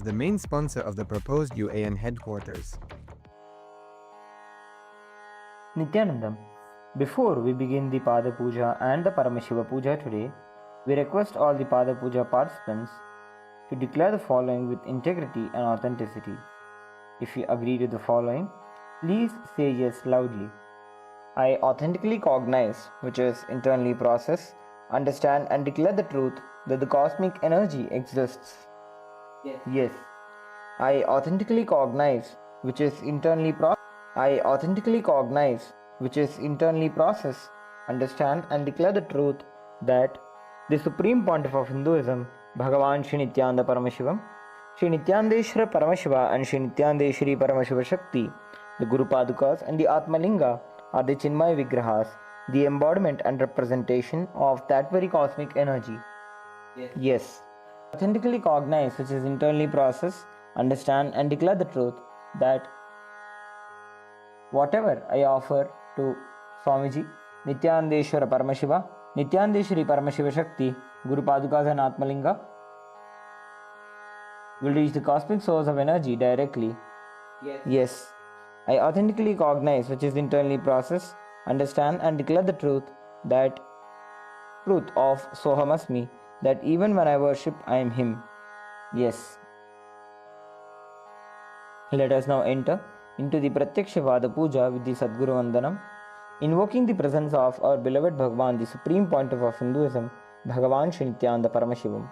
the main sponsor of the proposed UAN headquarters. Nithyanandam, before we begin the Pada Puja and the Paramashiva Puja today, we request all the Pada Puja participants to declare the following with integrity and authenticity. If you agree to the following, please say yes loudly. I authentically cognize, which is internally process, understand and declare the truth that the cosmic energy exists. Yes. I authentically cognize, which is internally process, understand and declare the truth that the Supreme Pontiff of Hinduism, Bhagavan Nithyananda Paramashivam, Sri Nityanandeshwara Paramashiva and Sri Nityandeshwari Paramashiva Shakti, the Guru Padukas and the Atmalinga are the Chinmay Vigrahas, the embodiment and representation of that very cosmic energy. Yes. Authentically cognize, which is internally process, understand and declare the truth that whatever I offer to Swamiji, Nityanandeshwara Paramashiva, Nityandeshwari Paramashiva Shakti, Guru Padukas and Atmalinga will reach the cosmic source of energy directly. Yes. I authentically cognize, which is internally process, understand and declare the truth of Sohamasmi, that even when I worship, I am Him. Yes. Let us now enter into the Pratyaksha Pada Puja with the Sadguru Vandanam, invoking the presence of our beloved Bhagavan, the Supreme Pontiff of Hinduism, Bhagavan Sri Nithyananda Paramashivam.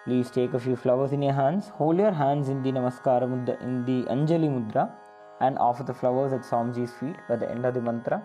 Please take a few flowers in your hands, hold your hands in the Namaskara Mudra, in the Anjali Mudra, and offer the flowers at Swamiji's feet by the end of the mantra.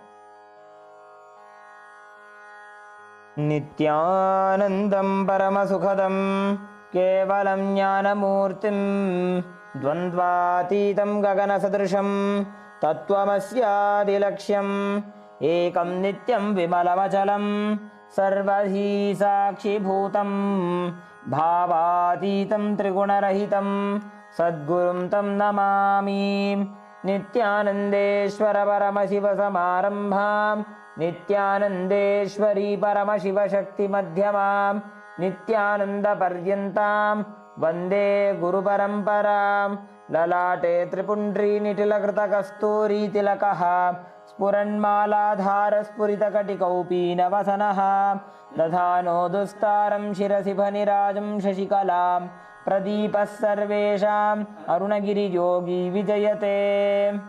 Nityanandam Paramasukhadam Kevalam Jnanamurtim Dvandvatitam Gagana Sadrisham Tattvamasyadilaksham Ekam Nityam Vimalavachalam Sarvadhi Sakshi Bhutam Bhavatitam Trigunarahitam Sadgurum Tam Namami Nityanandeshwara Paramashiva Samarambham Nityanandeshwari Paramashiva Shakti Madhyamam Nityananda Paryantam Vande Guru Paramparam Lalate Tripundri Nitilakrita Kasturi Tilakaha Spuranmaladhara Spurita Katikaupi Navasanaha Dadhano Dustaram Shirasi Bhanirajam Shashikalam Pradipas Sarvesham Arunagiri Yogi Vijayate.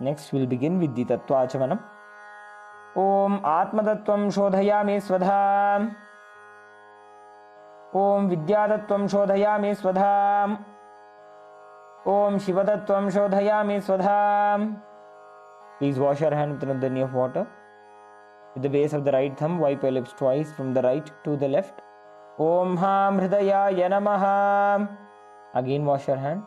Next, we'll begin with the Tattva Achamanam. Om Atma Tattvam Shodhayami Swadha. Om Vidya Tattvam Shodhayami Swadha. Om Shiva Tattvam Shodhayami Swadha. Please wash your hand with another dani of water. With the base of the right thumb, wipe your lips twice from the right to the left. Om Ham Hridayaya Namaha. Again wash your hand.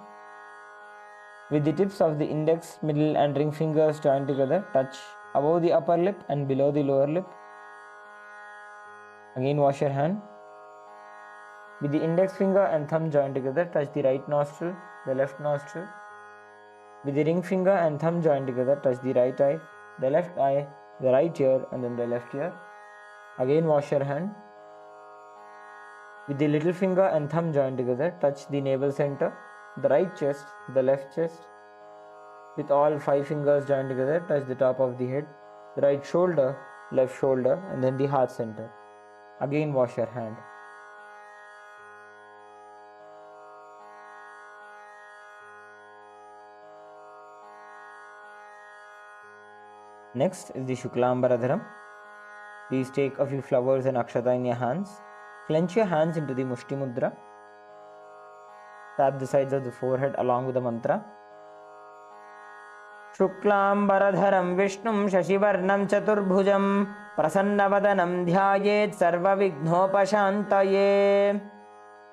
With the tips of the index, middle and ring fingers joined together, touch above the upper lip and below the lower lip. Again wash your hand. With the index finger and thumb joined together, touch the right nostril, the left nostril. With the ring finger and thumb joined together, touch the right eye, the left eye, the right ear and then the left ear. Again wash your hand. With the little finger and thumb joined together, touch the navel center, the right chest, the left chest. With all 5 fingers joined together, touch the top of the head, the right shoulder, left shoulder and then the heart center. Again wash your hand. Next is the Shuklambaradharam. Please take a few flowers and akshata in your hands. Clench your hands into the Mushti Mudra. Tap the sides of the forehead along with the mantra. Shuklambaradharam Vishnum Shashivarnam Chaturbhujam Prasannavadanam Dhyayet Sarva Vignopashantaye.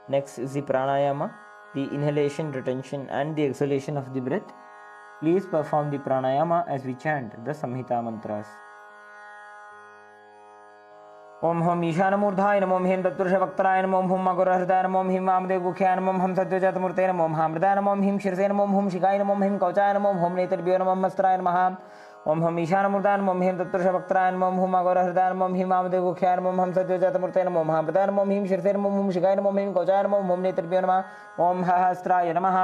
Next is the Pranayama, the inhalation, retention and the exhalation of the breath. Please perform the pranayama as we chant the Samhita mantras. ओम हम ईशानमूर्धाय नमो ह्रीं तत्पुरुषवक्त्राय नमो हुम अघोरहृदाय नमो ह्रीं वामदेवगुख्याय नमो हम सत्यजातमूर्तये नमो हामृताय नमो ह्रीं शिरसे नमो हुम शिखाय नमो ह्रीं कवचाय नमो होम नेत्रभ्यो नमो मस्त्राय नमः। ओम हम ईशानमूर्धाय नमो ह्रीं तत्पुरुषवक्त्राय नमो हुम अघोरहृदाय नमो ह्रीं वामदेवगुख्याय नमो हम सत्यजातमूर्तये नमो हामृताय नमो ह्रीं शिरसे नमो हुम शिखाय नमो ह्रीं कवचाय नमो होम नेत्रभ्यो नमः। ओम सहस्राय नमः।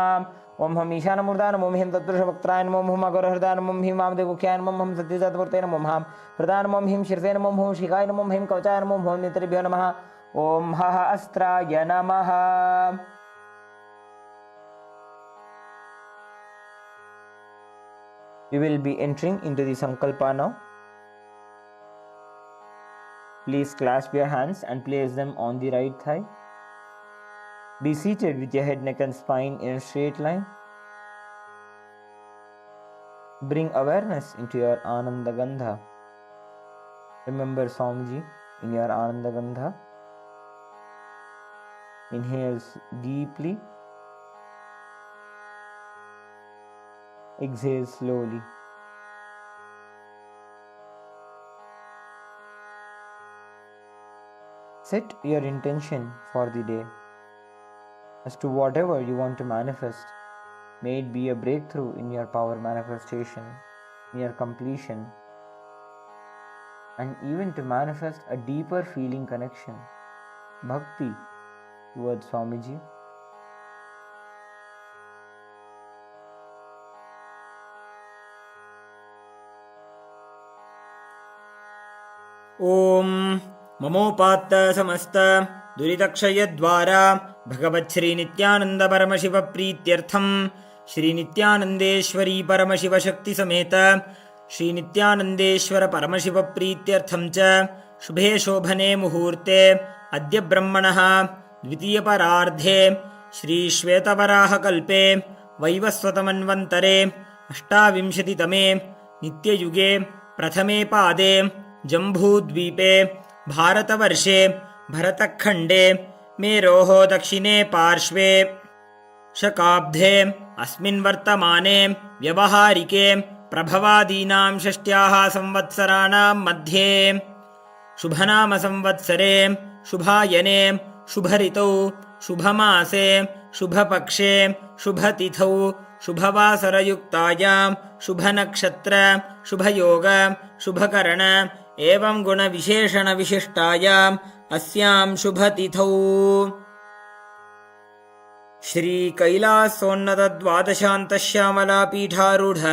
ओम हम ईशानमूर्धाय नमो ह्रीं तत्पुरुषवक्त्राय नमो हुम अघोरहृदाय नमो ह्रीं वामदेवगुख्याय नमो हम सत्यजातमूर्तये नमो प्रदाय नमो ह्रीं शिरसे नमो हुम शिखाय नमो ह्रीं कवचाय नमो होम नेत्रभ्यो नमः। ओम सहस्राय नमः। We will be entering into the Sankalpa now. Please clasp your hands and place them on the right thigh. Be seated with your head, neck and spine in a straight line. Bring awareness into your Ananda Gandha. Remember Swamiji in your Ananda Gandha. Inhale deeply. Exhale slowly. Set your intention for the day as to whatever you want to manifest. May it be a breakthrough in your power manifestation, in your completion, and even to manifest a deeper feeling connection, bhakti towards Swamiji. ओम ममोपात्त समस्त दुरितक्षयद्वारा भगवत् श्री नित्यानंद परमशिव प्रीत्यर्थम श्री नित्यानंदेश्वरी परमशिव शक्ति समेत श्री नित्यानंदेश्वर परमशिव प्रीत्यर्थम च शुभे शोभने मुहूर्ते अद्य ब्रह्मणः द्वितीय परार्धे श्री श्वेतवराह कल्पे वैवस्वतमन्वन्तरे अष्टाविंशतितमे नित्ययुगे प्रथमे पादे जम्बूद्वीपे भारतवर्षे भरतखण्डे मेरोः दक्षिणे पार्श्वे शकाब्धे अस्मिन् वर्तमाने व्यवहारिके प्रभवादीनां षष्ट्याः संवत्सराणां मध्ये शुभनाम संवत्सरे शुभायने शुभऋतौ शुभमासे शुभपक्षे शुभतिथौ शुभवासरयुक्तायां शुभनक्षत्र शुभयोग शुभकरण एवं गुणविशेषण विशिष्टायाम् अस्यां शुभतिथौ श्री कैलासोन्नत द्वादशान्तश्यामला पीठारूढ़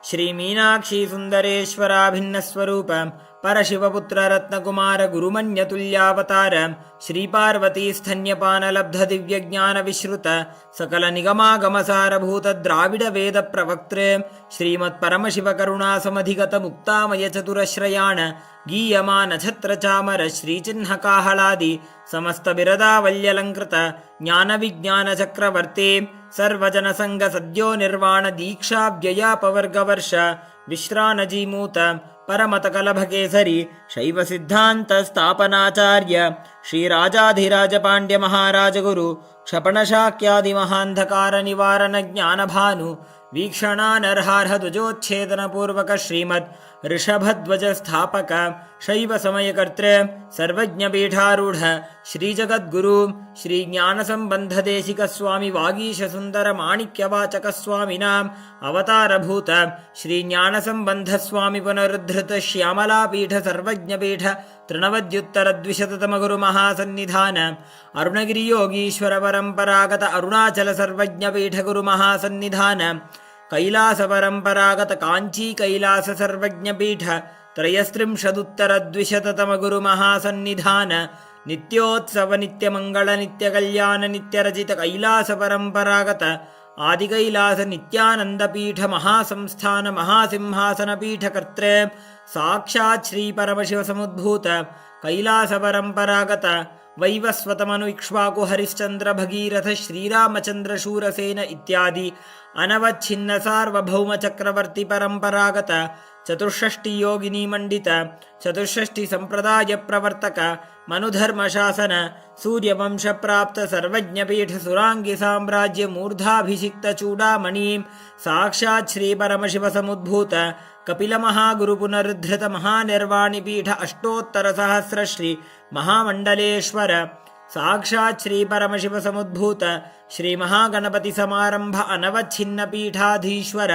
श्री मीनाक्षी सुंदरेश्वराभिन्न स्वरूप परशिवपुत्र रत्नकुमार गुरुमन्यतुल्यावतार श्री पार्वती स्तन्यपान लब्ध दिव्य ज्ञान विश्रुत सकल निगमागम सारभूत द्राविड वेद प्रवक्त्रे श्रीमत् परमशिव करुणा समधिगत मुक्तामय चतुरश्रयाण गीयमान छत्र चामर श्रीचिह्न काहलादि समस्त बिरदावल्यलंकृत ज्ञान विज्ञान चक्रवर्ती सर्वजन संग सद्यो निर्वाण दीक्षा व्ययापवर्ग वर्ष विश्रानजीमूत परमत कलभ केसरी शैव सिद्धांत स्थापनाचार्य श्री राजाधिराज पांड्य महाराज गुरु क्षपण शाक्यादि महांधकार निवारण ज्ञान भानु वीक्षणानर्हार्ह ध्वजोच्छेदन पूर्वक श्रीमद् ऋषभध्वज स्थापक शैव समयकर्तृ सर्वज्ञ पीठारूढ़ श्री जगद्गुरु श्री ज्ञान संबंध देशिक स्वामी वागीश सुंदर माणिक्यवाचक स्वामिनाम अवतार भूत श्री ज्ञान संबंध स्वामी पुनरुद्धृत श्यामला पीठ सर्वज्ञ पीठ तृणवद्युत्तर द्विशततम गुरु महासन्निधान अरुणगिरि योगीश्वर परंपरागत अरुणाचल सर्वज्ञ पीठ गुरु महासन्निधान कैलास परंपरागत कांची कैलास सर्वज्ञ पीठ त्रयस्त्रिंशदुत्तर द्विशततम गुरु महासन्निधान नित्योत्सव नित्य मंगल नित्य कल्याण नित्य रचित कैलास परंपरागत आदि कैलास नित्यानंद पीठ महासंस्थान महासिंहासन पीठ कर्त्रे साक्षात् श्री परमशिव समुद्भूत कैलास परंपरागत वैवस्वतमनु इक्ष्वाकु हरिश्चंद्र भगीरथ श्रीरामचंद्र शूरसेन इत्यादि अनवच्छिन्न सार्वभौम चक्रवर्ती परंपरागत चतुष्षष्टि योगिनी मंडित चतुष्षष्टि संप्रदाय प्रवर्तक मनुधर्म शासन सूर्यवंश प्राप्त सर्वज्ञ पीठ सुरांगी साम्राज्य मूर्धाभिषिक्त चूड़ामणि साक्षात् श्री परमशिव समुद्भूत कपिल महागुरु पुनरुद्धृत महानिर्वाणी पीठ अष्टोत्तर सहस्र श्री महामण्डलेश्वर साक्षात् श्रीपरमशिवसमुद्भूत श्रीमहागणपतिसमारम्भ अनवच्छिन्नपीठाधीश्वर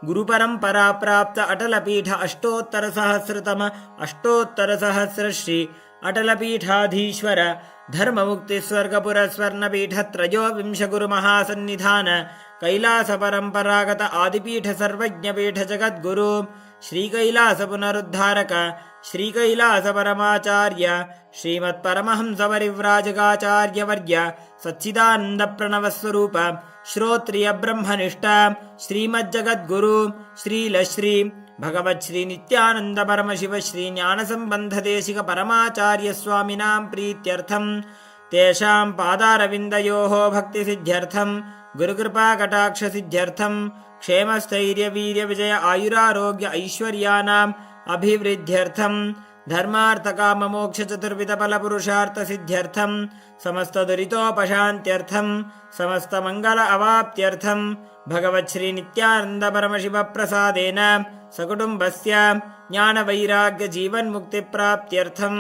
गुरुपरम्पराप्राप्त अटलपीठ अष्टोत्तरसहस्रश्री अटलपीठाधीश्वर धर्ममुक्तिस्वर्गपुरस्वर्णपीठत्रयोविंश गुरुमहासन्निधान कैलासपरम्परागत आदिपीठ सर्वज्ञपीठ जगद्गुरु श्रीकैलास पुनरुद्धारक श्रीकैलासपरमाचार्य श्रीमत्परमहंसपरिव्राजकाचार्यवर्य सच्चिदानन्दप्रणवस्वरूप श्रोत्रियब्रह्मनिष्ठ श्रीमज्जगद्गुरु श्रीलश्री भगवच्छ्री नित्यानन्द परमशिव श्री ज्ञानसम्बन्धदेशिक परमाचार्य स्वामिनां प्रीत्यर्थं तेषां पादारविन्दयोः भक्तिसिद्ध्यर्थं गुरुकृपाकटाक्षसिद्ध्यर्थं क्षेमस्थैर्यवीर्यविजय आयुरारोग्य ऐश्वर्याणाम् अभिवृद्ध्यर्थं धर्मार्थकाममोक्षचतुर्विधफलपुरुषार्थसिद्ध्यर्थं समस्तदुरितोपशान्त्यर्थं समस्तमङ्गल अवाप्त्यर्थं भगवच्छ्री नित्यानन्दपरमशिवप्रसादेन सकुटुम्बस्य ज्ञानवैराग्यजीवन्मुक्तिप्राप्त्यर्थं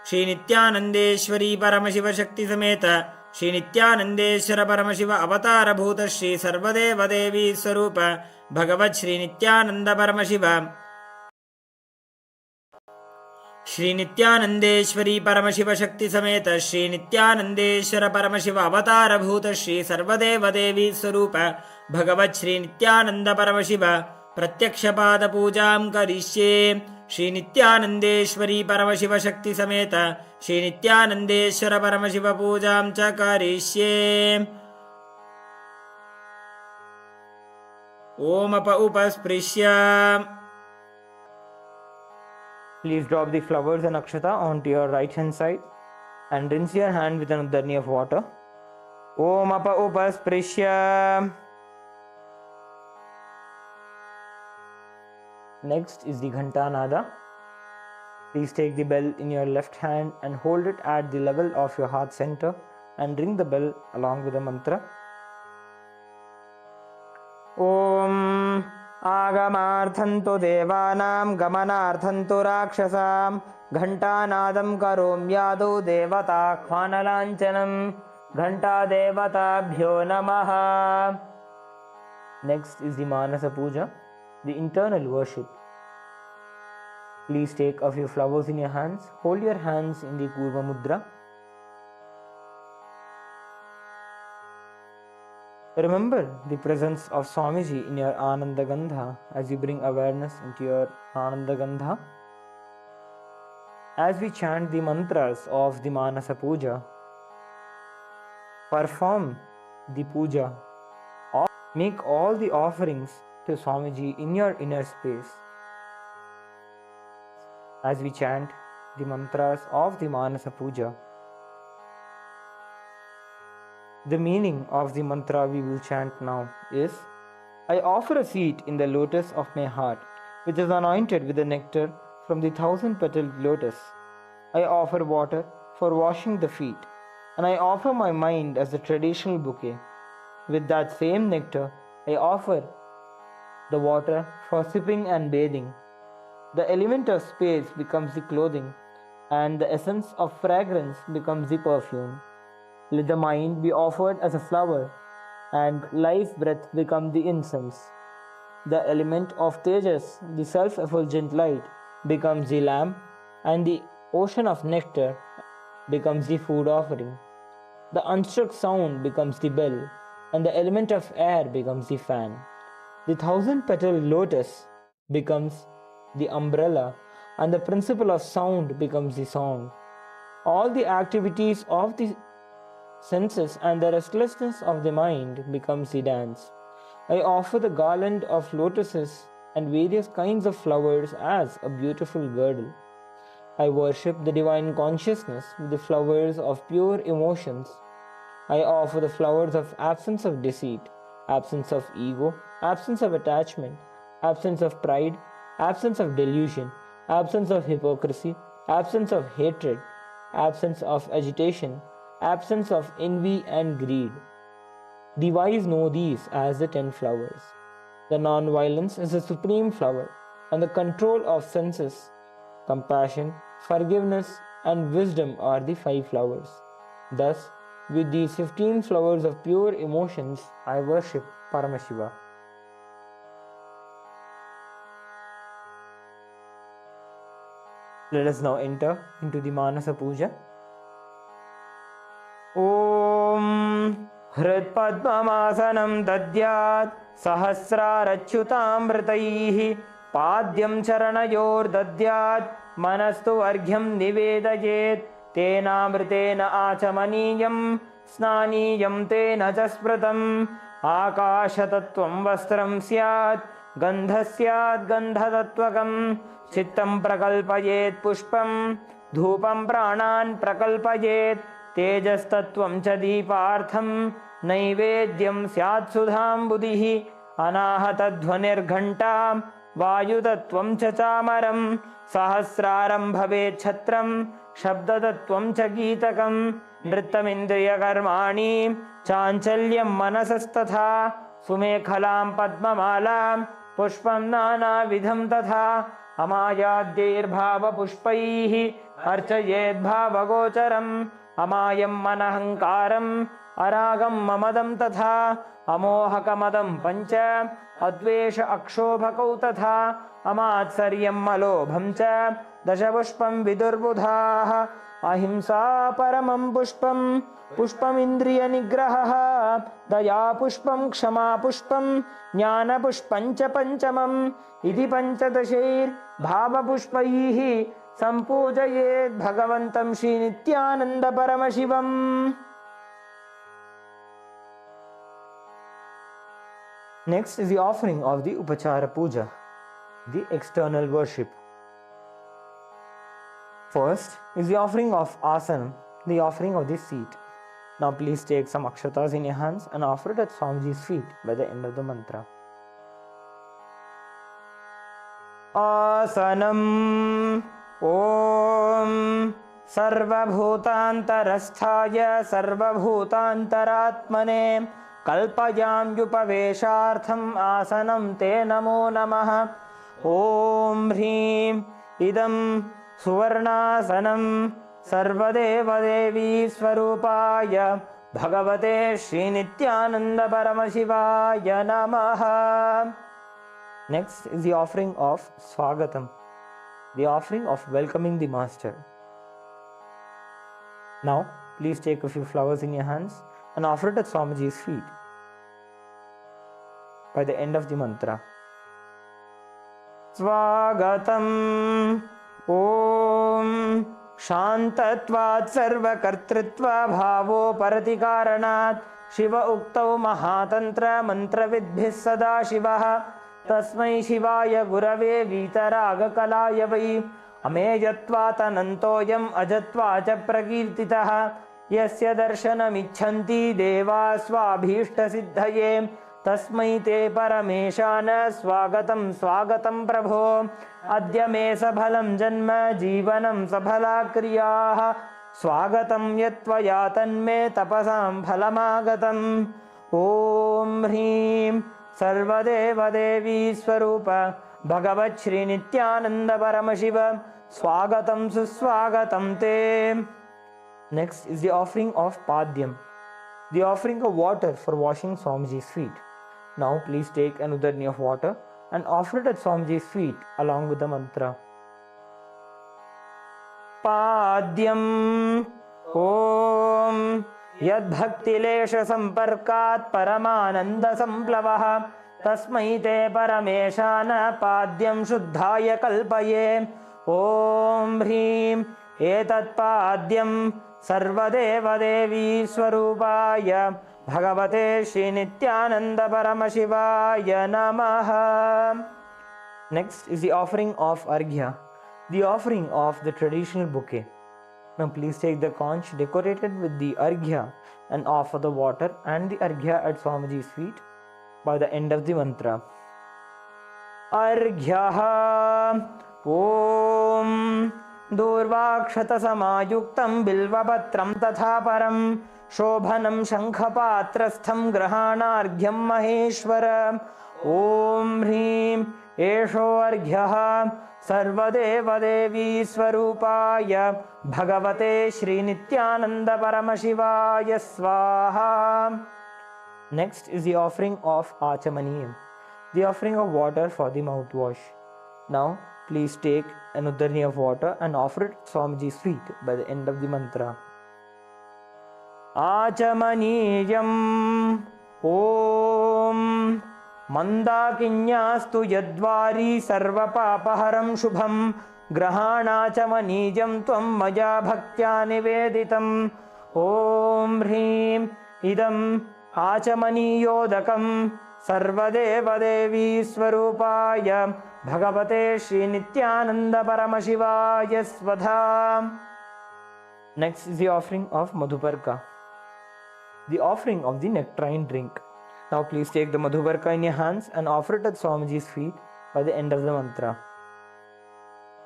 श्रीनित्यानन्देश्वरी परमशिवशक्तिसमेत श्रीनित्यानन्देश्वर परमशिव अवतारभूत श्री सर्वदेवदेवी स्वरूप भगवच्छ्री नित्यानन्द परमशिव श्रीनित्यानन्देश्वरी परमशिव शक्ति समेत श्रीनित्यानन्देश्वर परमशिव अवतारभूत श्री सर्वदेवदेवी स्वरूप भगवच्छ्री नित्यानन्द परमशिव प्रत्यक्षपाद पूजां करिष्ये श्रीनित्यानन्देश्वरी परमशिव शक्ति समेत श्रीनित्यानन्देश्वर परमशिव पूजां च करिष्ये। ओमप उपस्पृश्य Please drop the flowers and akshata onto your right hand side and rinse your hand with an uddarni of water. Om apa upasprishya. Next is the Ghantanada. Please take the bell in your left hand and hold it at the level of your heart center and ring the bell along with the mantra. Om आगमार्थन्तु देवानां गमनार्थन्तु राक्षसां घण्टानादं करोम्यादौ देवताह्वानलाञ्छनं घण्टादेवताभ्यो नमः. Next is the Manasa Puja, the internal worship. Please take a few flowers in your hands. Hold your hands in the Purva Mudra. Remember the presence of Swamiji in your Ananda Gandha as you bring awareness into your Ananda Gandha. As we chant the mantras of the Manasa Puja, perform the puja, make all the offerings to Swamiji in your inner space. As we chant the mantras of the Manasa Puja, the meaning of the mantra we will chant now is: I offer a seat in the lotus of my heart, which is anointed with the nectar from the 1,000-petaled lotus. I offer water for washing the feet, and I offer my mind as a traditional bouquet. With that same nectar, I offer the water for sipping and bathing. The element of space becomes the clothing, and the essence of fragrance becomes the perfume. Let the mind be offered as a flower, and life breath become the incense. The element of Tejas, the self-effulgent light, becomes the lamp, and the ocean of nectar becomes the food offering. The unstruck sound becomes the bell, and the element of air becomes the fan. The 1,000-petaled lotus becomes the umbrella, and the principle of sound becomes the song. All the activities of the senses and the restlessness of the mind becomes the dance. I offer the garland of lotuses and various kinds of flowers as a beautiful girdle. I worship the divine consciousness with the flowers of pure emotions. I offer the flowers of absence of deceit, absence of ego, absence of attachment, absence of pride, absence of delusion, absence of hypocrisy, absence of hatred, absence of agitation, absence of envy and greed. The wise know these as the 10 flowers. The non-violence is the supreme flower, and the control of senses, compassion, forgiveness, and wisdom are the 5 flowers. Thus, with these 15 flowers of pure emotions, I worship Paramashiva. Let us now enter into the Manasa Puja. Om Hritpadmamasanam dadyat Sahasrarachyutamritaihi Padyam Charanayor dadyat Manastu Arghyam Nivedayet Tenamritena Achamaniyam Snaniyam Tena Jaspratam Akashatattvam Vastram Syat Gandhasyat Gandhatatvakam Chittam Prakalpayet Pushpam Dhupam Pranan Prakalpayet Tejastattvam cha Deepartham Naivedyam Syat Sudham Buddhihi Anahatadhvanirghantam Vayutattvam cha Chamaram Sahasraram Bhavet Chhatram Shabdatattvam cha Geetakam Nrittamindriya Karmani Chanchalyam Manasastatha Sumekhalam Padmamalam Pushpam Nana Vidham Tatha Amayaddir Bhava Pushpaihi Archayed Bhava Gocharam Amayam Manahankaram Aragam Mamadam Tatha Amohakamadam Pancha Advesha Akshobhakau Tatha Amatsaryam Malobham Cha Dashapushpam Vidurbudhaha Ahimsa Paramam Pushpam Pushpam Indriya Nigraha Daya Pushpam Kshama Pushpam Jnana Pushpancha Panchamam Iti Panchadashair Bhava Pushpaihi Sampujayet Bhagavantam Shri Nithyananda Paramashivam. Next is the offering of the Upachara Puja, the external worship. First is the offering of Asanam, the offering of the seat. Now please take some akshatas in your hands and offer it at Swamiji's feet by the end of the mantra. Asanam Om Sarvabhutantarasthaya Sarvabhutantaratmane Kalpayam Yupaveshartham Asanam Te Namo Namaha Om Hrim Idam Suvarnasanam Sarvadeva Devi Swarupaya Bhagavate Shri Nithyananda Paramashivaya Namaha. Next is the offering of Swagatam, the offering of welcoming the Master. Now, please take a few flowers in your hands and offer it at Swamiji's feet by the end of the mantra. Swagatam Om Shantatvat Sarvakartritva Bhavo Paratikaranat Shiva Uktau Mahatantra Mantravidbhis Sada Shivaha Tasmai Shivaya Gurave Vitaraga Kalaya Vai Ameyatvat Anantoyam Ajatva Cha Prakirtitaha Yasya Darshanam Icchanti Deva Swabhishta Siddhaye Tasmai Te Parameshana Swagatam Swagatam Prabho Adya Me Sabhalam Janma Jivanam Sabhala Kriyaha Swagatam Yatvaya Tanme Tapasam Phalamagatam Om Hrim Sarvadeva Devi Swarupa Bhagavat Shri Nithyananda Paramashivam Swagatam Suswagatam Te. Next is the offering of Padyam, the offering of water for washing Swamiji's feet. Now please take an udarni of water and offer it at Swamiji's feet along with the mantra. Padyam Om Yad Bhakti Lesha Samparkat Paramananda Samplavaha Tasmai Te Parameshana Padyam Shuddhaya Kalpaye Om Hrim Etat Padyam Sarvadeva Devi Swarupaya Bhagavate Shri Nithyananda Paramashivaya Namaha. Next is the offering of Arghya, the offering of the traditional bouquet. Now please take the conch decorated with the Arghya and offer the water and the Arghya at Swamiji's feet by the end of the mantra. Arghyaha Om Durvakshata Samayuktam Bilvapatram Tatha Param Shobhanam Shankhapatrastham Grahanarghyam Maheshwara Om Hrim एषोऽर्घ्यः सर्वदेवदेवी स्वरूपाय भगवते श्रीनित्यानंद परमशिवाय स्वाहा. Next is the offering of Achamaniyam, the offering of water for the mouthwash. Now, please take an uddarni of water and offer it to Swamiji's feet by the end of the mantra. Achamaniyam Om Mandakinyastu Yadvari Sarvapapaharam Shubham Grahanachamanijam Tvam Maya Bhaktya Niveditam. Om Hrim Idam Achamaniyodakam Sarvadevadevi Swarupaya Bhagavate Shri Nityananda Paramashivaya Svadha. Next is the offering of Madhuparka, the offering of the nectarine drink. Now please take the Madhuparka in your hands and offer it at Swamiji's feet by the end of the mantra.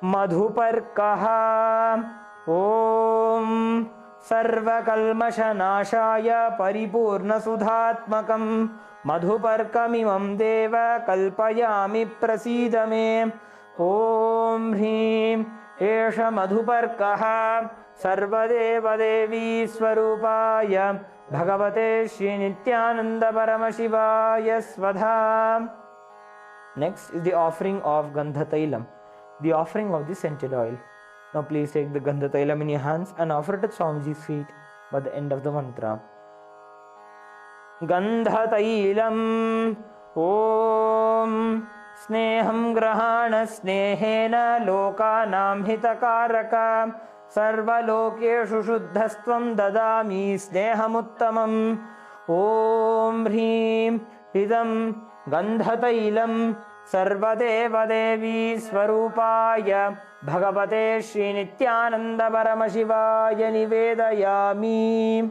Madhuparkaha Om Sarvakalmashanashaya Paripurna Sudhatmakam Madhuparkamimam Deva Kalpayami Prasidame. Om Hrim Esha Madhuparkaha Sarvadevadevi Swarupaya Bhagavate Shri Nityananda Paramashivaya Svadha. Next is the offering of Gandhatailam, the offering of the scented oil. Now please take the Gandhatailam in your hands and offer it at Swamiji's feet by the end of the mantra. Gandhatailam Om Sneham Grahana Snehena Lokanam Hitakaraka Sarvalokeshu Shuddhastvam Dadami Snehamuttamam. Om Hrim Idam Gandhatailam Sarvadevadevi Swarupaya Bhagavate Shri Nityananda Paramashivaya Nivedayami.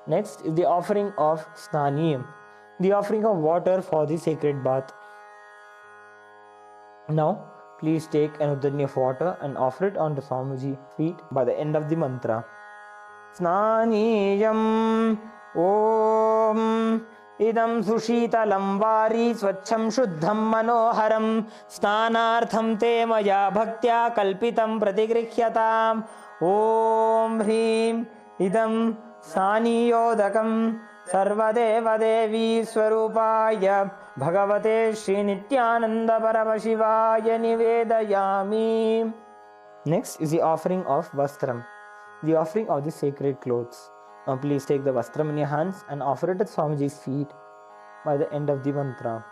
Next is the offering of Snaniyam, the offering of water for the sacred bath. Now, please take an uddarni of water and offer it onto Swamiji's feet by the end of the mantra. Snaniyam Om Idam Sushitalam Vari Swachham Shuddham Manoharam Snanartham Te Maya Bhaktya Kalpitam Pratigrihyataam. Om Hrim Idam Saniyodakam Sarvadevadevi Swarupaya Bhagavate Shri Nityananda Paramashivaya Nivedayami. Next is the offering of Vastram, the offering of the sacred clothes. Now please take the Vastram in your hands and offer it at Swamiji's feet by the end of the mantra.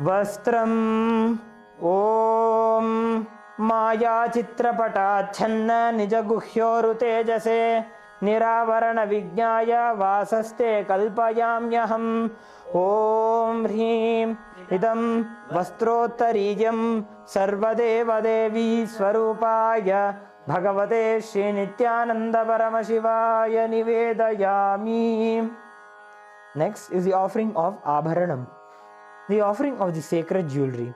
Vastram Om Maya Chitrapatachanna Nijaguhyoru Tejase Niravarana Vijnaya Vasaste Kalpayamyaham. Om Hrim Idam Vastrottarijam Sarvadevadevi Swarupaya Bhagavate Shri Nityananda Paramashivaya Nivedayami. Next is the offering of Abharanam, the offering of the sacred jewelry.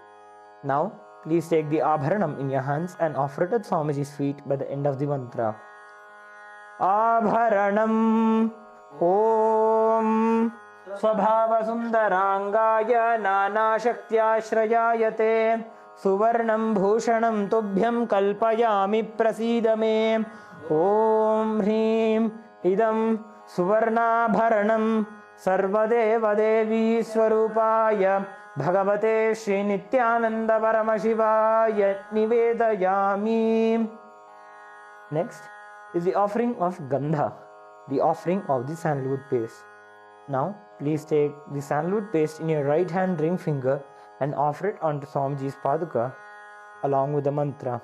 Now, please take the Abharanam in your hands and offer it at Swamiji's feet by the end of the mantra. Abharanam Om Swabhava Sundarangaya Nana Shaktyashrayayate Suvarnam Bhushanam Tubhyam Kalpayami Prasidame. Om Hrim Idam Suvarnabharanam Sarvadevadevi Swarupaya Bhagavate Shri Nityananda Paramashivaya Nivedayami. Next is the offering of Gandha, the offering of the sandalwood paste. Now, please take the sandalwood paste in your right hand ring finger and offer it onto Swamiji's Paduka along with the mantra.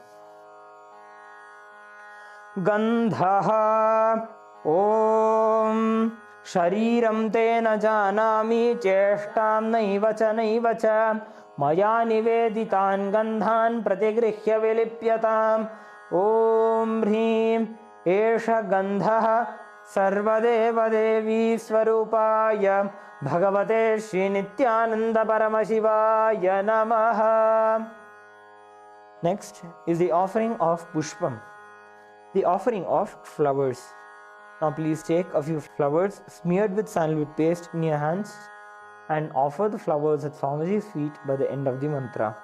Gandhaha Om Shariram te na janami cheshtam naivacha naivacha maya niveditan gandhan pratigrihya vilipyatam. Om Hrim Esha Gandhaha Sarvadevadevi Swarupaya Bhagavate Shri Nityananda Paramashivaya Namaha. Next is the offering of Pushpam, the offering of flowers. Now please take a few flowers smeared with sandalwood paste in your hands and offer the flowers at Swamiji's feet by the end of the mantra.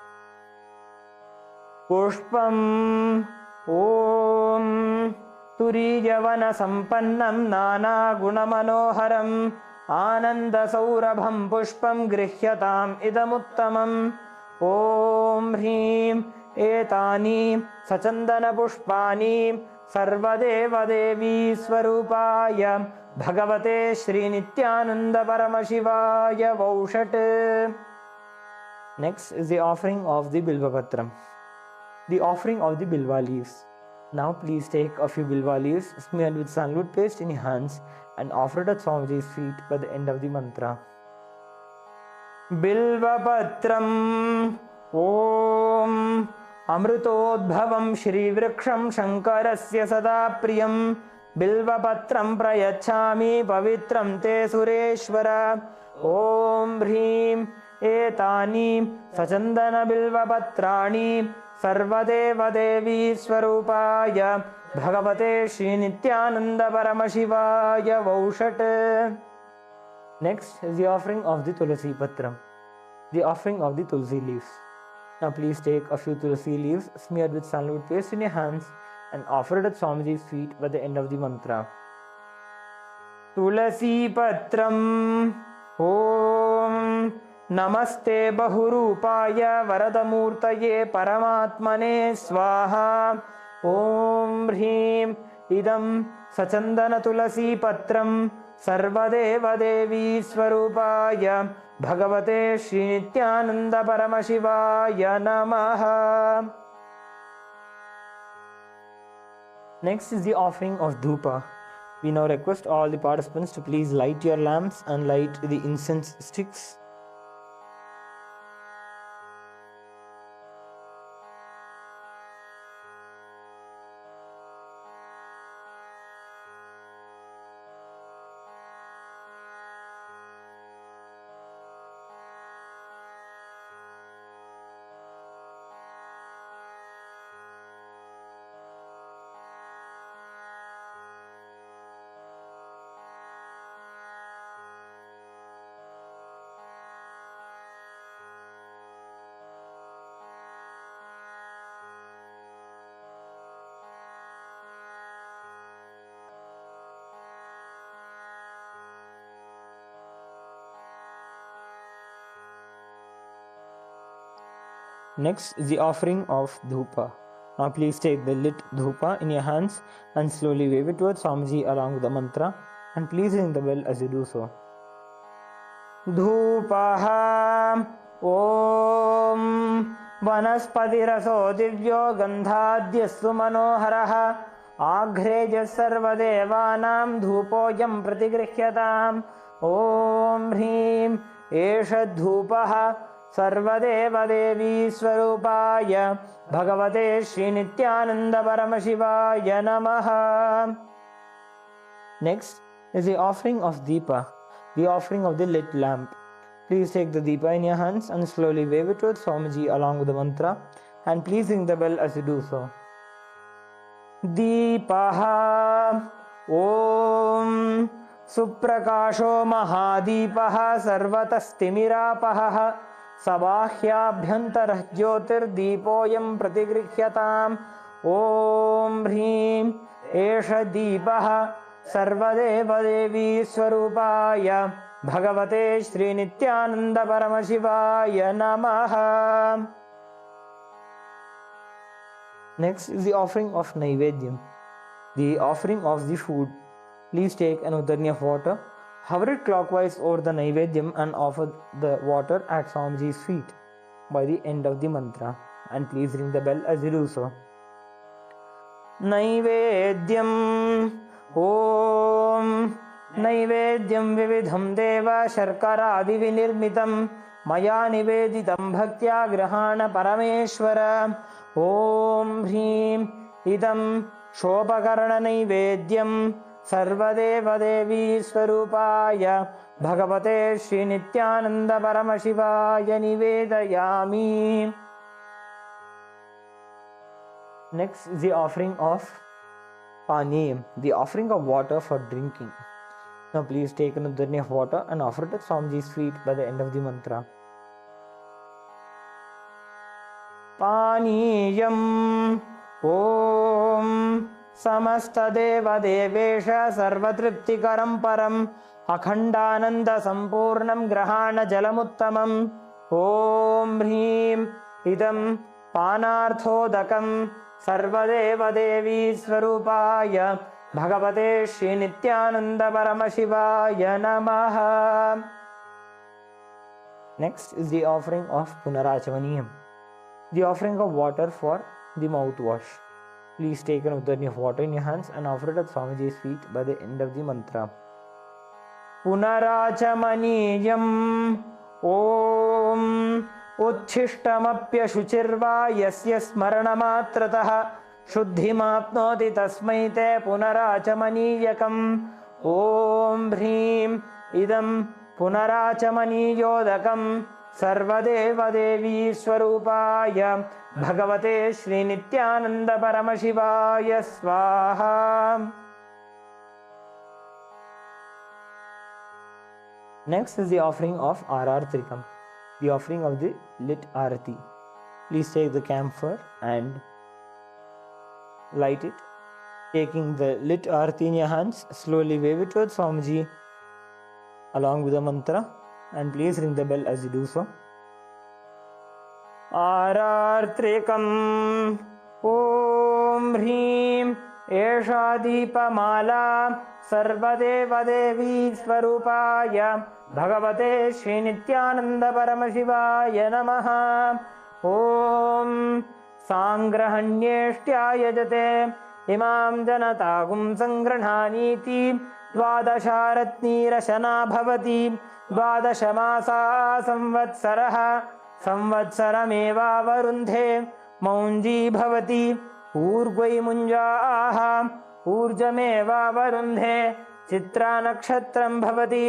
Pushpam Om Turijavana Sampannam Nana Gunamanoharam Ananda Saurabham Pushpam Grihyatam Idamuttamam Om Hrim Etani Sachandana Pushpani Sarvadeva Devi Swarupaya Bhagavate Shri Nithyananda Paramashivaya Vaushat. Next is the offering of the Bilva Patram, the offering of the Bilva leaves. Now please take a few Bilva leaves smeared with sandalwood paste in your hands and offer it at Swamiji's feet by the end of the mantra. Bilva Patram Om Amrutodbhavam Shri Vriksham Shankarasya Sada Priyam Bilva Patram Prayachami Pavitram Te Sureshwara Om Hrim Etani Sachandana Bilva Patrani Sarvadeva Devi Swarupaya Bhagavate Shri Nithyananda Paramashivaya Vaushat. Next is the offering of the Tulasi Patram, the offering of the Tulsi leaves. Now please take a few Tulsi leaves smeared with sandalwood paste in your hands and offer it at Swamiji's feet by the end of the mantra. Tulasi Patram Om Namaste Bahurupaya Varadamurtaye Paramatmane Swaha Om Hrim Idam Sachandana Tulasi Patram Sarvadeva Devi Swarupaya Bhagavate Shri Nithyananda Paramashivaya Namaha. Next is the offering of Dhupa. We now request all the participants to please light your lamps and light the incense sticks. Next is the offering of Dhupa. Now please take the lit Dhupa in your hands and slowly wave it towards Swamiji along with the mantra, and please ring the bell as you do so. Dhupaha Om Vanaspatiraso Divyo Gandhadyasu Manoharaha Aghreja Sarvadevanam Dhupoyam Pratigrihyatam Om Hrim Esha Dhupaha Sarvadeva Devi Swarupaya Bhagavate Shri Nithyananda Paramashivaya Namaha. Next is the offering of Deepa, the offering of the lit lamp. Please take the Deepa in your hands and slowly wave it towards Swamiji along with the mantra, and please ring the bell as you do so. Deepaha Om Suprakasho Mahadeepaha Sarvatastimirapaha Sabāhyābhyantarah Jyotirdeepoyam Pratigrihyatam Om Hrim Esha Deepaha Sarvadeva Devi Swarupaya Bhagavate Shri Nithyananda Paramashivaya Namaha. Next is the offering of Naivedyam, the offering of the food. Please take an udarni of water, hover it clockwise over the Naivedyam and offer the water at Swamiji's feet by the end of the mantra, and please ring the bell as you do so. Naivedyam Om Naivedyam Vividham Deva Sharkaradi Vinirmitam Maya Niveditam Bhaktya Grahana Parameshwara Om Hrim Idam Shopakarana Naivedyam Sarvadeva Devi Swarupaya Bhagavate Shri Nithyananda Paramashivaya Paniyam, the offering of water for drinking. Now please take an udharni of water and offer it at Swamiji's feet by the end of the mantra. Paniyam Om Samastadeva Devesha Sarvatriptikaram Param Akhandananda Sampurnam Grahana Jalamuttamam Om Hrim Idam Panarthodakam Sarvadeva Devi Swarupaya Bhagavate Shri Nithyananda Paramashivaya Namaha. Next is the offering of Punarachamaniyam, the offering of water for the mouthwash. Please take an udharni of water in your hands and offer it at Swamiji's feet by the end of the mantra. Punarachamaniyam Om Uchishtamapya Shuchirva Yasya Smaranamatrataha Shuddhimapnoti Tasmai Te Punarachamaniyakam Om Hrim Idam Punarachamaniyodakam Sarvadeva Devi Swarupaya Bhagavate Shri Nithyananda Paramashivaya Swaha. Next is the offering of Arartrikam, the offering of the lit arati. Please take the camphor and light it. Taking the lit arati in your hands, slowly wave it towards Swamiji along with the mantra, and please ring the bell as you do so. Arartrikam Om Hrim Esha Deepamala Sarvadeva Devi Swarupaya Bhagavate Shri Nithyananda Paramashivaya Namaha. Om Sangrahanyeshtya Yajate Imam Janatagum Sangranhaniti Dvadasharatnirashana Bhavati Dvadashamasa Samvatsaraha Samvatsarameva Varundhe Maunji Bhavati Urgvai Munjaha Urjameva Varundhe Chitra Nakshatram Bhavati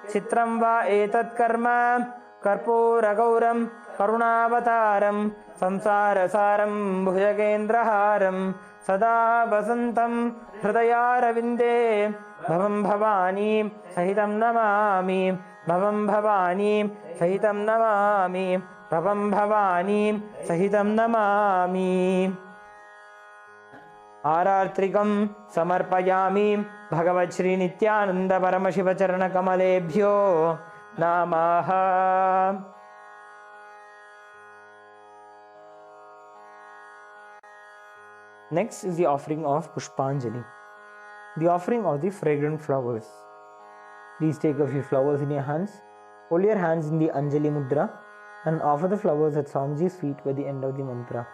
Chitram Va Etat Karma Karpura Gauram Karunavataram Samsarasaram Bhujagendraharam Sada Vasantam Hridayaravinде Bhavam Bhavani Sahitam Namami Bhavam Bhavani Sahitam Namami Bhavam Bhavani Sahitam Namami. Arartrikam Samarpayami Bhagavat Shri Nithyananda Paramashiva Charana Kamalebhyo Namaha. Next is the offering of Pushpanjali, the offering of the fragrant flowers. Please take a few flowers in your hands, hold your hands in the Anjali Mudra, and offer the flowers at Swamiji's feet by the end of the mantra.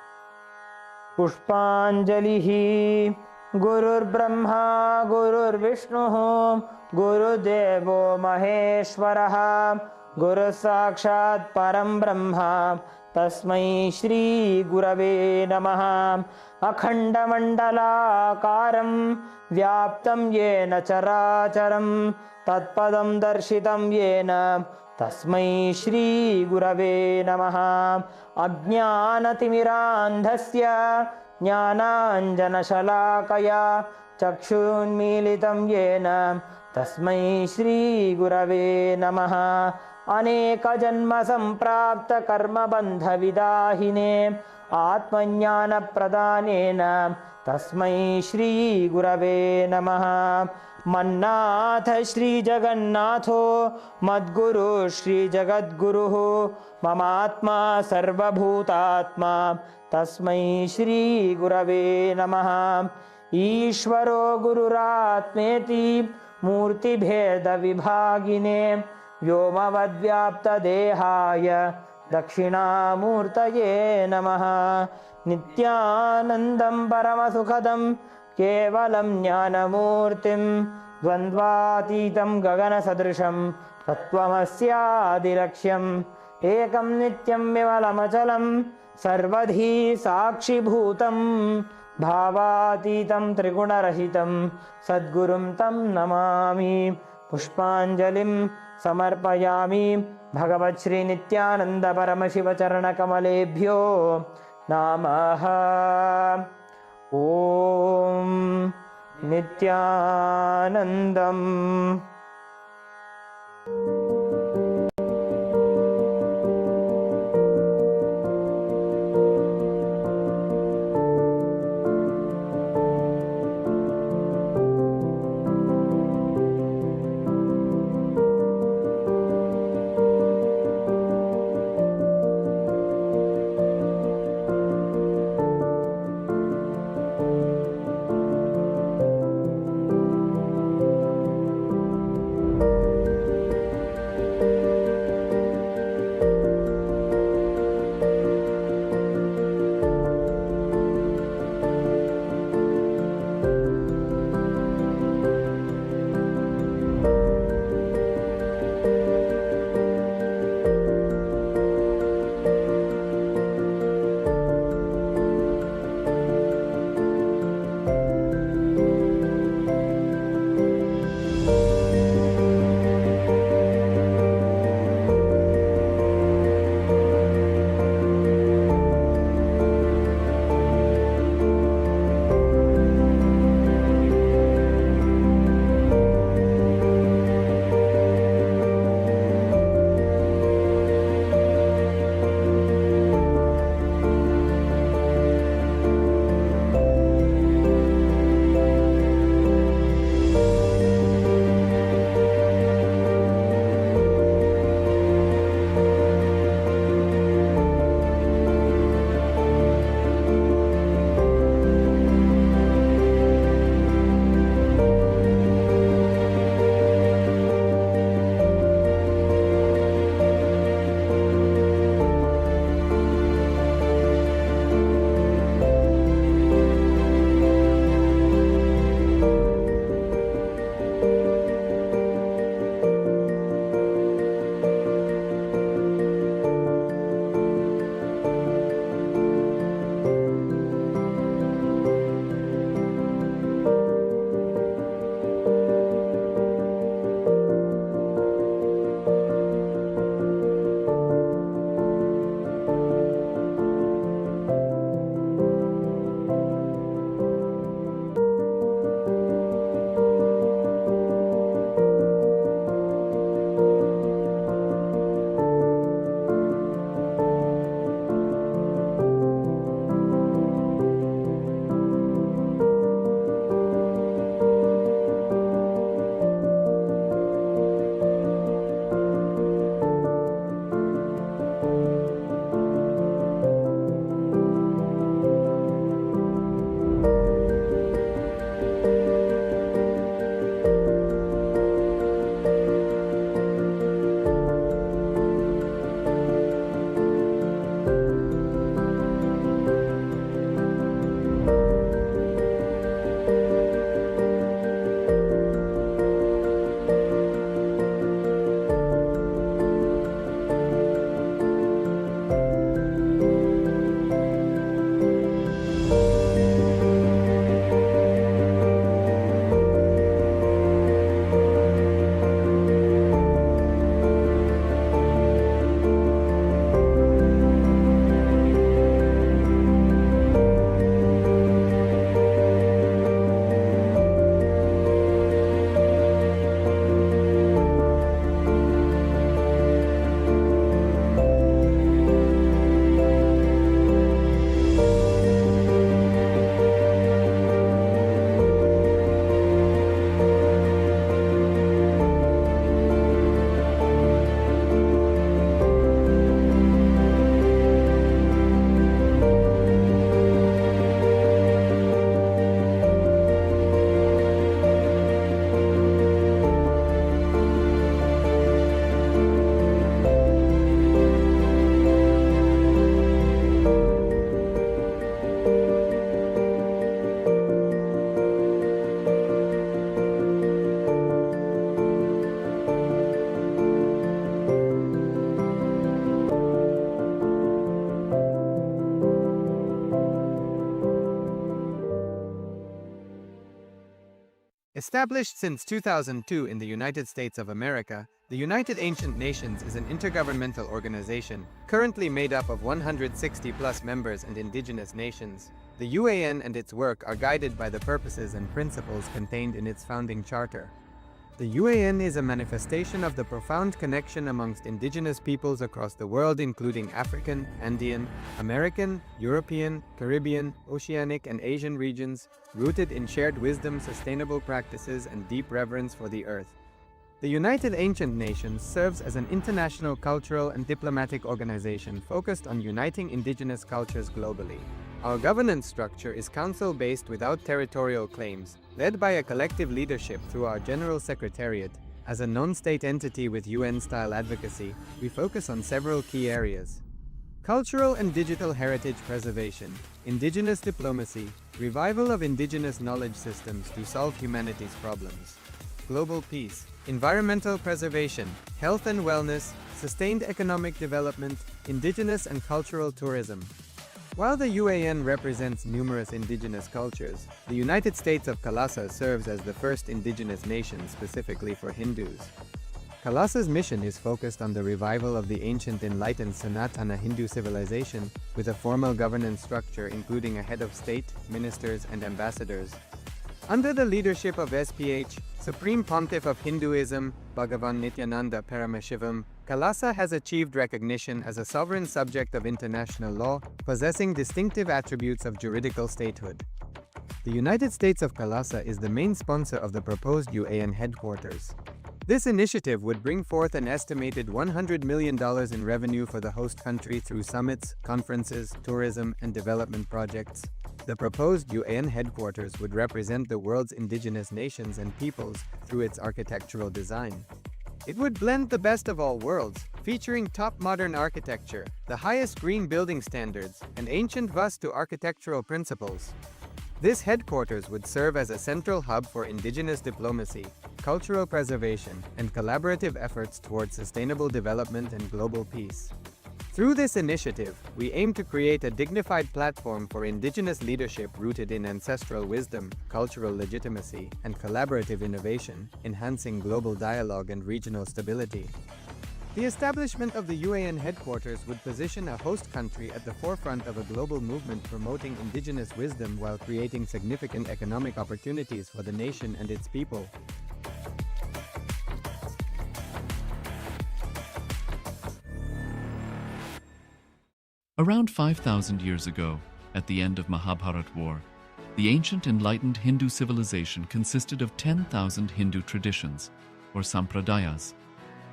Pushpanjalihi Gurur Brahma Gurur Vishnu Guru Devo Maheshwaraha Guru Sakshat Param Brahma Tasmai Shri Gurave Namaha. Akhanda Mandala Karam Vyaptam Yena Characharam Tatpadam Darshitam Yena Tasmai Shri Gurave Namaha. Ajnanatimirandhasya Jnananjana Shalakaya Chakshunmilitam Yena Tasmai Shri Gurave Namaha. Aneka Janma Samprapta Karma Bandha Vidahine Atmajnana Pradhanena Tasmai Shri Gurave Namaha. Mannatha Shri Jagannatho Madguru Shri Jagadguruho Mamatma Sarvabhutatma Tasmai Shri Gurave Namaha. Ishvaro Gururatmeti Murti Bheda Vibhagine Vyomavadvyapta Dehaya Dakshinamurtaye Namaha. Nithyanandam Paramasukhadam Kevalam Jnanamurtim Dvandvatitam Gagana Sadrisham Tattvamasyadiraksham Ekam Nityam Vimalamachalam Sarvadhi Sakshi Bhutam Bhavatitam Trigunarahitam Sadgurum Tam Namami. Pushpanjalim Samarpayami Bhagavat Shri Nithyananda Paramashiva Charana Kamalebhyo Namaha. Om Nithyanandam. Established since 2002 in the United States of America, the United Ancient Nations is an intergovernmental organization currently made up of 160-plus members and indigenous nations. The UAN and its work are guided by the purposes and principles contained in its founding charter. The UAN is a manifestation of the profound connection amongst indigenous peoples across the world, including African, Andean, American, European, Caribbean, Oceanic, and Asian regions, rooted in shared wisdom, sustainable practices, and deep reverence for the earth. The United Ancient Nations serves as an international cultural and diplomatic organization focused on uniting indigenous cultures globally. Our governance structure is council-based without territorial claims, led by a collective leadership through our General Secretariat. As a non-state entity with UN-style advocacy, we focus on several key areas: cultural and digital heritage preservation, indigenous diplomacy, revival of indigenous knowledge systems to solve humanity's problems, global peace, environmental preservation, health and wellness, sustained economic development, indigenous and cultural tourism. While the UAN represents numerous indigenous cultures, the United States of KAILASA serves as the first indigenous nation specifically for Hindus. KAILASA's mission is focused on the revival of the ancient enlightened Sanatana Hindu civilization with a formal governance structure including a head of state, ministers, and ambassadors. Under the leadership of SPH, Supreme Pontiff of Hinduism, Bhagavan Nithyananda Paramashivam, KAILASA has achieved recognition as a sovereign subject of international law, possessing distinctive attributes of juridical statehood. The United States of KAILASA is the main sponsor of the proposed UAN headquarters. This initiative would bring forth an estimated $100 million in revenue for the host country through summits, conferences, tourism, and development projects. The proposed UAN headquarters would represent the world's indigenous nations and peoples through its architectural design. It would blend the best of all worlds, featuring top modern architecture, the highest green building standards, and ancient Vastu architectural principles. This headquarters would serve as a central hub for indigenous diplomacy, cultural preservation, and collaborative efforts towards sustainable development and global peace. Through this initiative, we aim to create a dignified platform for indigenous leadership rooted in ancestral wisdom, cultural legitimacy, and collaborative innovation, enhancing global dialogue and regional stability. The establishment of the UAN headquarters would position a host country at the forefront of a global movement promoting indigenous wisdom while creating significant economic opportunities for the nation and its people. Around 5,000 years ago, at the end of Mahabharat War, the ancient enlightened Hindu civilization consisted of 10,000 Hindu traditions, or sampradayas,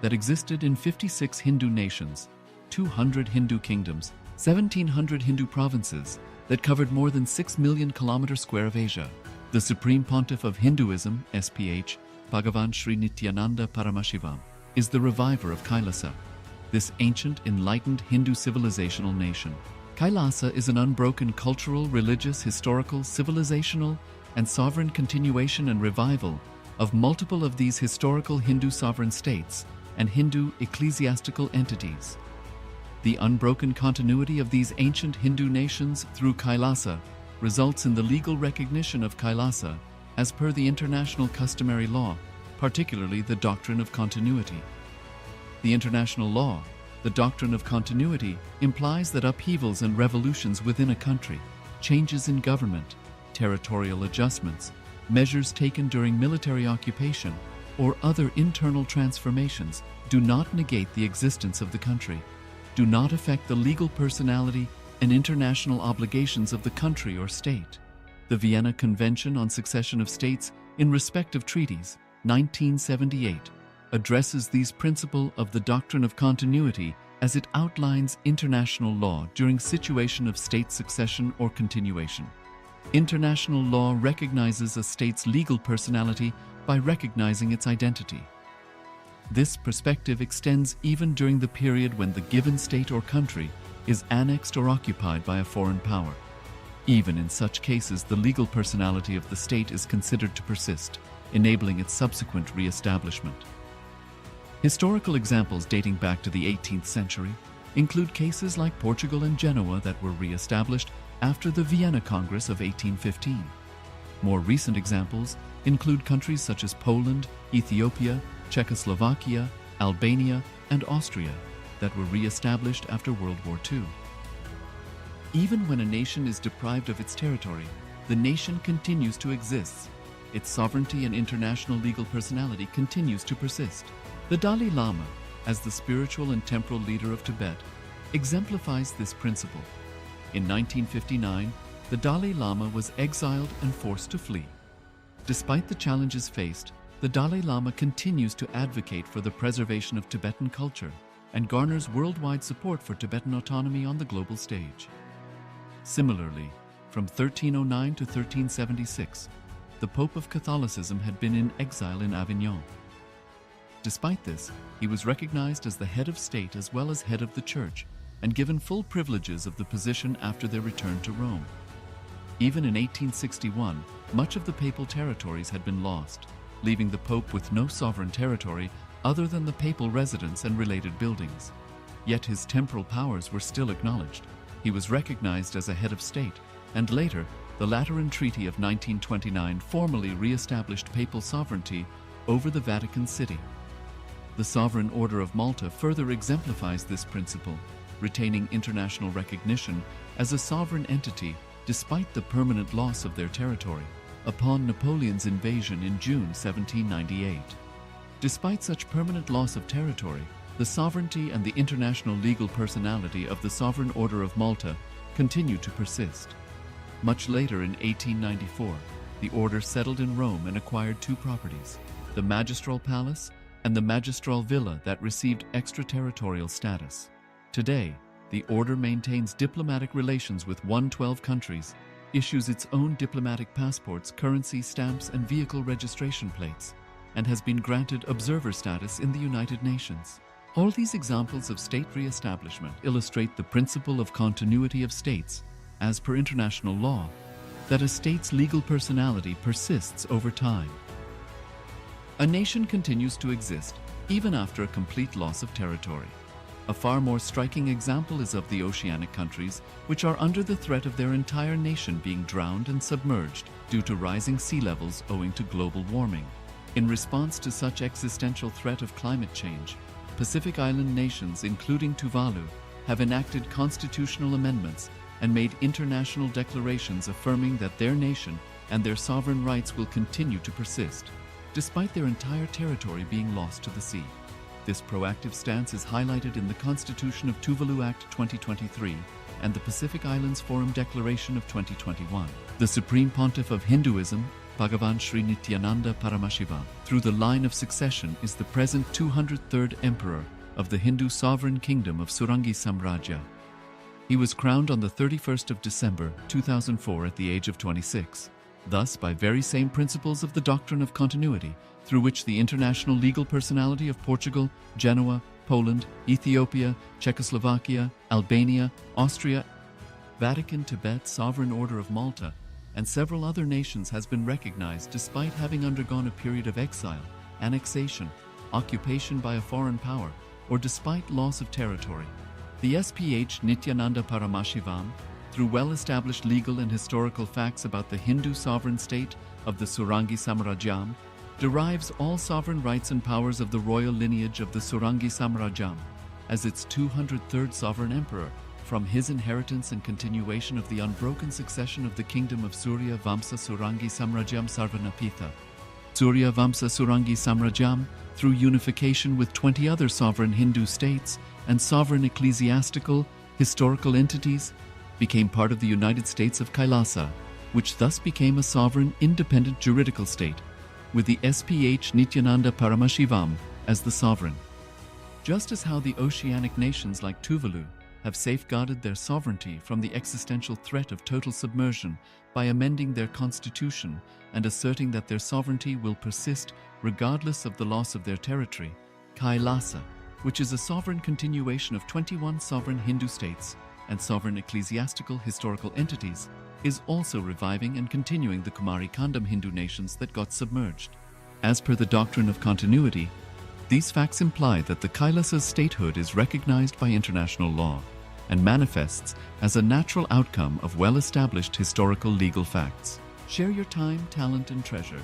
that existed in 56 Hindu nations, 200 Hindu kingdoms, 1,700 Hindu provinces that covered more than 6 million kilometers square of Asia. The Supreme Pontiff of Hinduism, SPH, Bhagavan Sri Nithyananda Paramashivam, is the reviver of KAILASA, this ancient, enlightened Hindu civilizational nation. KAILASA is an unbroken cultural, religious, historical, civilizational, and sovereign continuation and revival of multiple of these historical Hindu sovereign states and Hindu ecclesiastical entities. The unbroken continuity of these ancient Hindu nations through KAILASA results in the legal recognition of KAILASA as per the international customary law, particularly the doctrine of continuity. The international law, the doctrine of continuity, implies that upheavals and revolutions within a country, changes in government, territorial adjustments, measures taken during military occupation, or other internal transformations do not negate the existence of the country, do not affect the legal personality and international obligations of the country or state. The Vienna Convention on Succession of States in Respect of Treaties, 1978, addresses these principles of the doctrine of continuity as it outlines international law during situation of state succession or continuation. International law recognizes a state's legal personality by recognizing its identity. This perspective extends even during the period when the given state or country is annexed or occupied by a foreign power. Even in such cases, the legal personality of the state is considered to persist, enabling its subsequent re-establishment. Historical examples dating back to the 18th century include cases like Portugal and Genoa that were re-established after the Vienna Congress of 1815. More recent examples include countries such as Poland, Ethiopia, Czechoslovakia, Albania, and Austria that were re-established after World War II. Even when a nation is deprived of its territory, the nation continues to exist. Its sovereignty and international legal personality continues to persist. The Dalai Lama, as the spiritual and temporal leader of Tibet, exemplifies this principle. In 1959, the Dalai Lama was exiled and forced to flee. Despite the challenges faced, the Dalai Lama continues to advocate for the preservation of Tibetan culture and garners worldwide support for Tibetan autonomy on the global stage. Similarly, from 1309 to 1376, the Pope of Catholicism had been in exile in Avignon. Despite this, he was recognized as the head of state as well as head of the Church and given full privileges of the position after their return to Rome. Even in 1861, much of the papal territories had been lost, leaving the Pope with no sovereign territory other than the papal residence and related buildings. Yet his temporal powers were still acknowledged. He was recognized as a head of state, and later, the Lateran Treaty of 1929 formally re-established papal sovereignty over the Vatican City. The Sovereign Order of Malta further exemplifies this principle, retaining international recognition as a sovereign entity despite the permanent loss of their territory upon Napoleon's invasion in June 1798. Despite such permanent loss of territory, the sovereignty and the international legal personality of the Sovereign Order of Malta continued to persist. Much later in 1894, the order settled in Rome and acquired two properties, the Magistral Palace and the Magistral Villa that received extraterritorial status. Today, the order maintains diplomatic relations with 112 countries, issues its own diplomatic passports, currency, stamps, and vehicle registration plates, and has been granted observer status in the United Nations. All these examples of state re-establishment illustrate the principle of continuity of states, as per international law, that a state's legal personality persists over time. A nation continues to exist even after a complete loss of territory. A far more striking example is of the oceanic countries, which are under the threat of their entire nation being drowned and submerged due to rising sea levels owing to global warming. In response to such existential threat of climate change, Pacific Island nations, including Tuvalu, have enacted constitutional amendments and made international declarations affirming that their nation and their sovereign rights will continue to persist, despite their entire territory being lost to the sea. This proactive stance is highlighted in the Constitution of Tuvalu Act 2023 and the Pacific Islands Forum Declaration of 2021. The Supreme Pontiff of Hinduism, Bhagavan Nithyananda Paramashivam, through the line of succession, is the present 203rd Emperor of the Hindu Sovereign Kingdom of Surangi Samrajya. He was crowned on the 31st of December 2004 at the age of 26. Thus, by very same principles of the doctrine of continuity, through which the international legal personality of Portugal, Genoa, Poland, Ethiopia, Czechoslovakia, Albania, Austria, Vatican, Tibet, Sovereign Order of Malta, and several other nations has been recognized despite having undergone a period of exile, annexation, occupation by a foreign power, or despite loss of territory. The SPH Nithyananda Paramashivam, through well-established legal and historical facts about the Hindu sovereign state of the Surangi Samrajyam, derives all sovereign rights and powers of the royal lineage of the Surangi Samrajyam as its 203rd sovereign emperor, from his inheritance and continuation of the unbroken succession of the kingdom of Surya Vamsa Surangi Samrajyam Sarvanapitha. Surya Vamsa Surangi Samrajyam, through unification with 20 other sovereign Hindu states and sovereign ecclesiastical, historical entities, became part of the United States of KAILASA, which thus became a sovereign, independent juridical state, with the SPH Nithyananda Paramashivam as the sovereign. Just as how the oceanic nations like Tuvalu have safeguarded their sovereignty from the existential threat of total submersion by amending their constitution and asserting that their sovereignty will persist regardless of the loss of their territory, KAILASA, which is a sovereign continuation of 21 sovereign Hindu states and sovereign ecclesiastical historical entities, is also reviving and continuing the Kumari Kandam Hindu nations that got submerged. As per the doctrine of continuity, these facts imply that the Kailasa's statehood is recognized by international law and manifests as a natural outcome of well-established historical legal facts. Share your time, talent, and treasure.